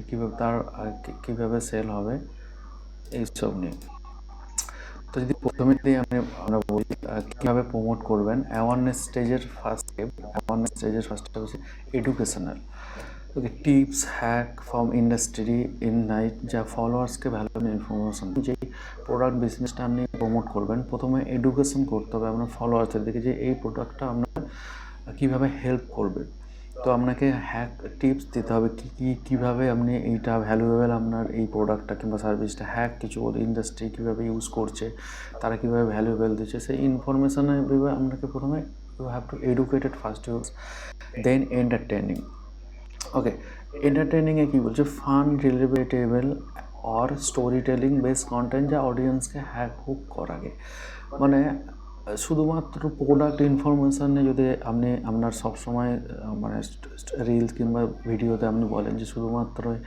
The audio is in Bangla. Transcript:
কীভাবে তার কীভাবে সেল হবে এইসব নিয়ে। তো যদি প্রথমে আমরা বলি কীভাবে প্রমোট করবেন, অ্যাওয়ারনেস স্টেজের ফার্স্ট স্টেপ হচ্ছে educational. Okay, tips hack from industry insight, যা ফলোয়ার্সকে ভ্যালুয়েবল ইনফরমেশন। যেই প্রোডাক্ট বিজনেসটা আপনি প্রমোট করবেন, প্রথমে এডুকেশন করতে হবে আপনার ফলোয়ার্সদের দিকে যে এই প্রোডাক্টটা আপনার কীভাবে হেল্প করবে। তো আপনাকে হ্যাক টিপস দিতে হবে কীভাবে আপনি এইটা ভ্যালুয়েবল, আপনার এই প্রোডাক্টটা কিংবা সার্ভিসটা হ্যাক কিছু ইন্ডাস্ট্রি কীভাবে ইউজ করছে, তারা কীভাবে ভ্যালুয়েবল দিচ্ছে, সেই ইনফরমেশনের বিষয়ে আপনাকে প্রথমে you have to educated first use, then entertaining. Okay, এন্টারটেনিংয়ে কী বলছে, fun, relatable or story telling base content, যা অডিয়েন্সকে হুক করাবে। মানে শুধুমাত্র প্রোডাক্ট ইনফরমেশানে যদি আপনি আপনার সবসময় মানে রিলস কিংবা ভিডিওতে আপনি বলেন যে শুধুমাত্র